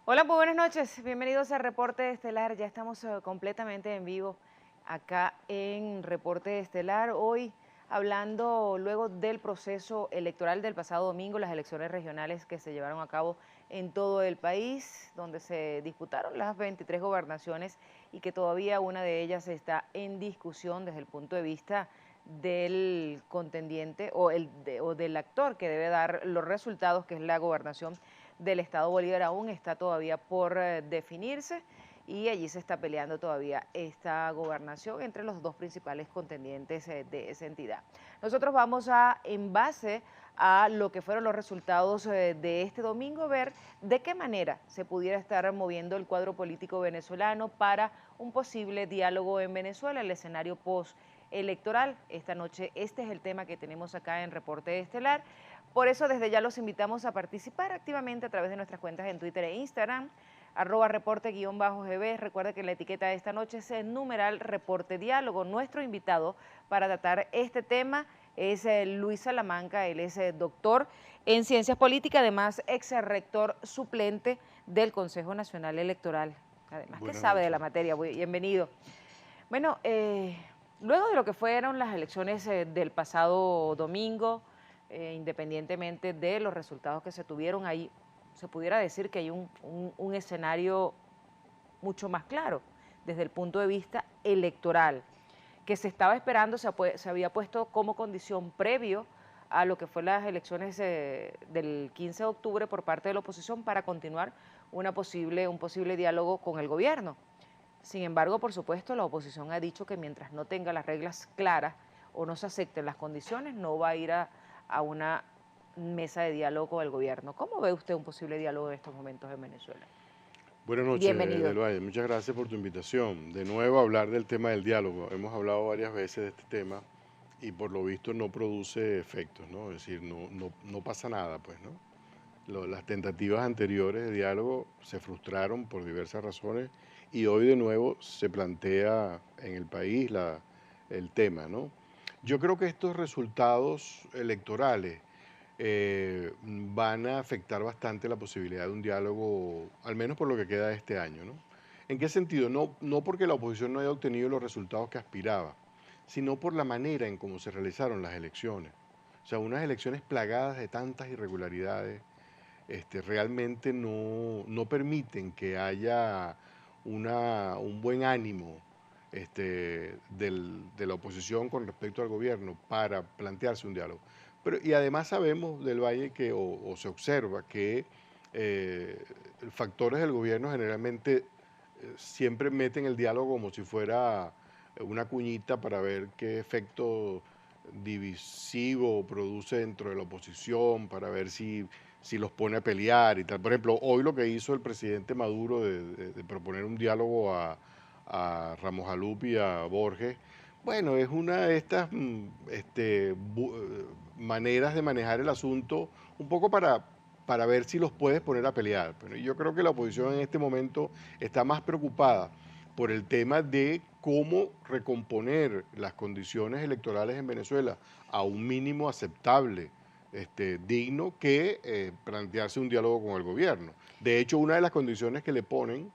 Hola, muy buenas noches. Bienvenidos a Reporte Estelar. Ya estamos completamente en vivo acá en Reporte Estelar. Hoy hablando luego del proceso electoral del pasado domingo, las elecciones regionales que se llevaron a cabo en todo el país, donde se disputaron las 23 gobernaciones y que todavía una de ellas está en discusión desde el punto de vista del contendiente o del actor que debe dar los resultados, que es la gobernación del Estado Bolívar. Aún está todavía por definirse y allí se está peleando todavía esta gobernación entre los dos principales contendientes de esa entidad. Nosotros vamos a, en base a lo que fueron los resultados de este domingo, ver de qué manera se pudiera estar moviendo el cuadro político venezolano para un posible diálogo en Venezuela, el escenario postelectoral. Esta noche este es el tema que tenemos acá en Reporte Estelar. Por eso desde ya los invitamos a participar activamente a través de nuestras cuentas en Twitter e Instagram, @reporte_gb. Recuerda que la etiqueta de esta noche es el numeral Reporte Diálogo. Nuestro invitado para tratar este tema es Luis Salamanca. Él es doctor en Ciencias Políticas, además ex rector suplente del Consejo Nacional Electoral. Además que Buenas sabe de la noches. materia. Bienvenido. Bueno, luego de lo que fueron las elecciones del pasado domingo, independientemente de los resultados que se tuvieron ahí, se pudiera decir que hay un escenario mucho más claro desde el punto de vista electoral, que se estaba esperando, se había puesto como condición previo a lo que fue las elecciones del 15 de octubre por parte de la oposición para continuar un posible diálogo con el gobierno. Sin embargo, por supuesto, la oposición ha dicho que mientras no tenga las reglas claras o no se acepten las condiciones, no va a ir a una mesa de diálogo con el gobierno. ¿Cómo ve usted un posible diálogo en estos momentos en Venezuela? Buenas noches, Bienvenido. Del Valle. Muchas gracias por tu invitación. De nuevo, hablar del tema del diálogo. Hemos hablado varias veces de este tema y por lo visto no produce efectos, ¿no? Es decir, no pasa nada, pues, ¿no? Las tentativas anteriores de diálogo se frustraron por diversas razones y hoy de nuevo se plantea en el país el tema, ¿no? Yo creo que estos resultados electorales van a afectar bastante la posibilidad de un diálogo, al menos por lo que queda de este año, ¿no? ¿En qué sentido? No porque la oposición no haya obtenido los resultados que aspiraba, sino por la manera en cómo se realizaron las elecciones. O sea, unas elecciones plagadas de tantas irregularidades, realmente no permiten que haya un buen ánimo de la oposición con respecto al gobierno para plantearse un diálogo. Y además sabemos del Valle o se observa que eh, factores del gobierno generalmente siempre meten el diálogo como si fuera una cuñita para ver qué efecto divisivo produce dentro de la oposición, para ver si los pone a pelear y tal. Por ejemplo, hoy lo que hizo el presidente Maduro de proponer un diálogo a Ramos Alup y a Borges, bueno, es una de estas maneras de manejar el asunto un poco para ver si los puedes poner a pelear. Pero yo creo que la oposición en este momento está más preocupada por el tema de cómo recomponer las condiciones electorales en Venezuela a un mínimo aceptable, digno, que plantearse un diálogo con el gobierno. De hecho, una de las condiciones que le ponen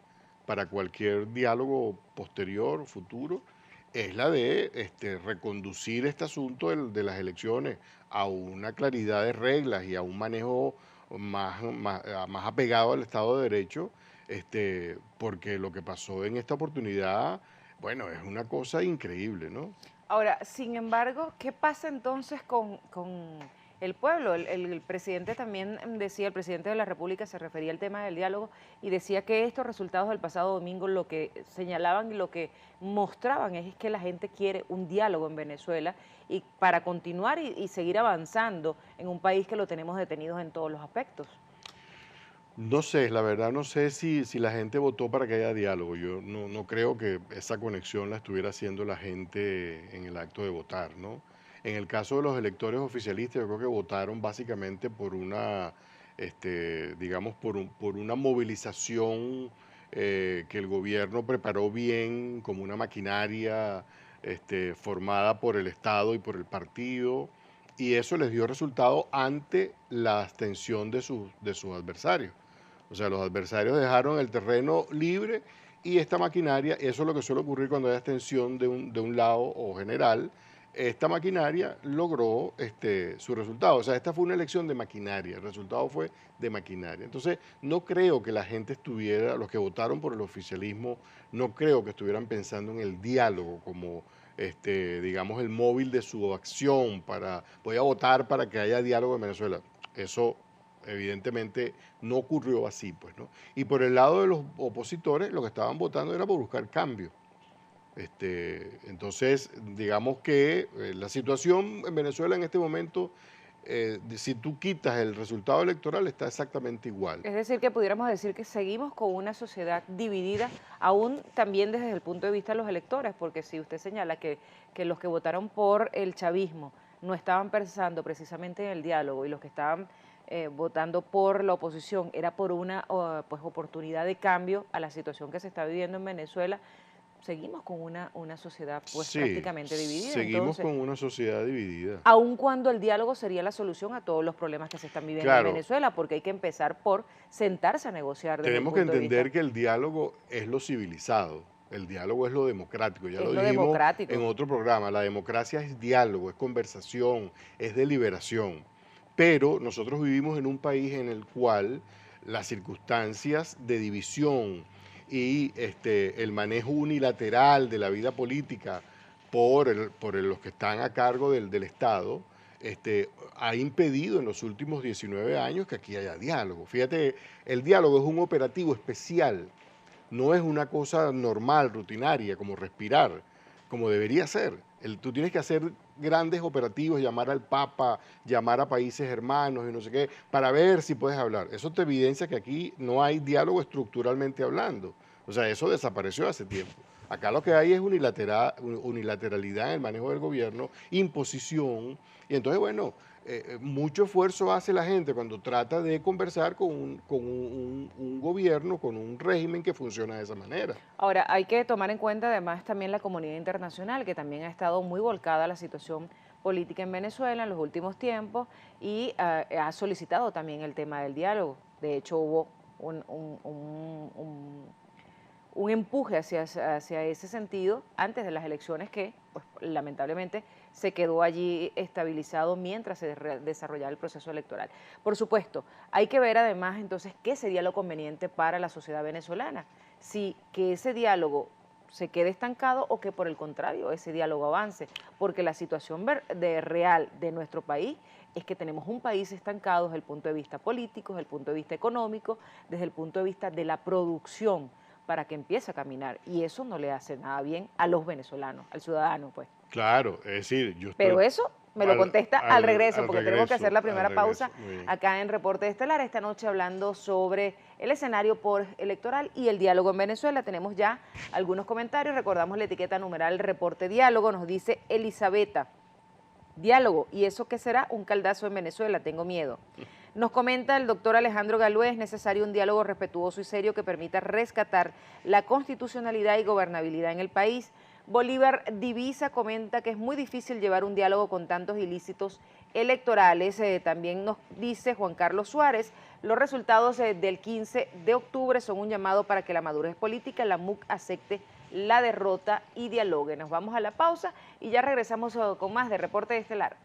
para cualquier diálogo posterior, futuro, es la de reconducir este asunto de las elecciones a una claridad de reglas y a un manejo más apegado al Estado de Derecho, porque lo que pasó en esta oportunidad, bueno, es una cosa increíble, ¿no? Ahora, sin embargo, ¿qué pasa entonces con el pueblo? El presidente también decía, el presidente de la República se refería al tema del diálogo y decía que estos resultados del pasado domingo lo que señalaban y lo que mostraban es que la gente quiere un diálogo en Venezuela y para continuar y seguir avanzando en un país que lo tenemos detenidos en todos los aspectos. No sé, la verdad no sé si la gente votó para que haya diálogo. Yo no creo que esa conexión la estuviera haciendo la gente en el acto de votar, ¿no? En el caso de los electores oficialistas, yo creo que votaron básicamente por digamos, por una movilización que el gobierno preparó bien, como una maquinaria formada por el Estado y por el partido, y eso les dio resultado ante la abstención de sus adversarios. O sea, los adversarios dejaron el terreno libre y esta maquinaria, eso es lo que suele ocurrir cuando hay extensión de un lado o general, esta maquinaria logró su resultado. O sea, esta fue una elección de maquinaria, el resultado fue de maquinaria. Entonces, no creo que la gente estuviera, los que votaron por el oficialismo, no creo que estuvieran pensando en el diálogo como, digamos, el móvil de su acción para, voy a votar para que haya diálogo en Venezuela. Eso evidentemente no ocurrió así, pues, ¿no? Y por el lado de los opositores, lo que estaban votando era por buscar cambio. Entonces, digamos que la situación en Venezuela en este momento, si tú quitas el resultado electoral, está exactamente igual. Es decir, que pudiéramos decir que seguimos con una sociedad dividida, aún también desde el punto de vista de los electores, porque si usted señala que los que votaron por el chavismo no estaban pensando precisamente en el diálogo y los que estaban votando por la oposición era por una pues, oportunidad de cambio a la situación que se está viviendo en Venezuela, seguimos con una sociedad pues Sí, prácticamente dividida. seguimos Entonces, con una sociedad dividida. aun cuando el diálogo sería la solución a todos los problemas que se están viviendo en Claro, Venezuela, porque hay que empezar por sentarse a negociar desde el tenemos que punto de vista, entender que el diálogo es lo civilizado, el diálogo es lo democrático, ya es lo lo dijimos en democrático. otro programa, la democracia es diálogo, es conversación, es deliberación, pero nosotros vivimos en un país en el cual las circunstancias de división y el manejo unilateral de la vida política por los que están a cargo del Estado, ha impedido en los últimos 19 años que aquí haya diálogo. Fíjate, el diálogo es un operativo especial, no es una cosa normal, rutinaria, como respirar, como debería ser. Tú tienes que hacer grandes operativos, llamar al Papa, llamar a países hermanos y no sé qué, para ver si puedes hablar. Eso te evidencia que aquí no hay diálogo estructuralmente hablando. O sea, eso desapareció hace tiempo. Acá lo que hay es unilateralidad en el manejo del gobierno, imposición, y entonces, bueno, mucho esfuerzo hace la gente cuando trata de conversar con un gobierno, con un régimen que funciona de esa manera. Ahora, hay que tomar en cuenta además también la comunidad internacional, que también ha estado muy volcada a la situación política en Venezuela en los últimos tiempos y ha solicitado también el tema del diálogo. De hecho, hubo un empuje hacia ese sentido antes de las elecciones que, pues, lamentablemente, se quedó allí estabilizado mientras se desarrollaba el proceso electoral. Por supuesto, hay que ver además entonces qué sería lo conveniente para la sociedad venezolana, si que ese diálogo se quede estancado o que por el contrario ese diálogo avance, porque la situación real de nuestro país es que tenemos un país estancado desde el punto de vista político, desde el punto de vista económico, desde el punto de vista de la producción para que empiece a caminar. Y eso no le hace nada bien a los venezolanos, al ciudadano, pues. Claro, es decir, yo Pero estoy eso me lo contesta al regreso, al porque tenemos que hacer la al primera pausa regreso, muy bien. acá en Reporte Estelar, esta noche hablando sobre el escenario electoral y el diálogo en Venezuela. Tenemos ya algunos comentarios, recordamos la etiqueta numeral Reporte Diálogo, nos dice Elizabeta. Diálogo, ¿y eso qué será? Un caldazo en Venezuela, tengo miedo. Nos comenta el doctor Alejandro Galúe, es necesario un diálogo respetuoso y serio que permita rescatar la constitucionalidad y gobernabilidad en el país. Bolívar Divisa comenta que es muy difícil llevar un diálogo con tantos ilícitos electorales. También nos dice Juan Carlos Suárez, los resultados del 15 de octubre son un llamado para que la madurez política, la MUC acepte la derrota y dialogue. Nos vamos a la pausa y ya regresamos con más de Reporte Estelar.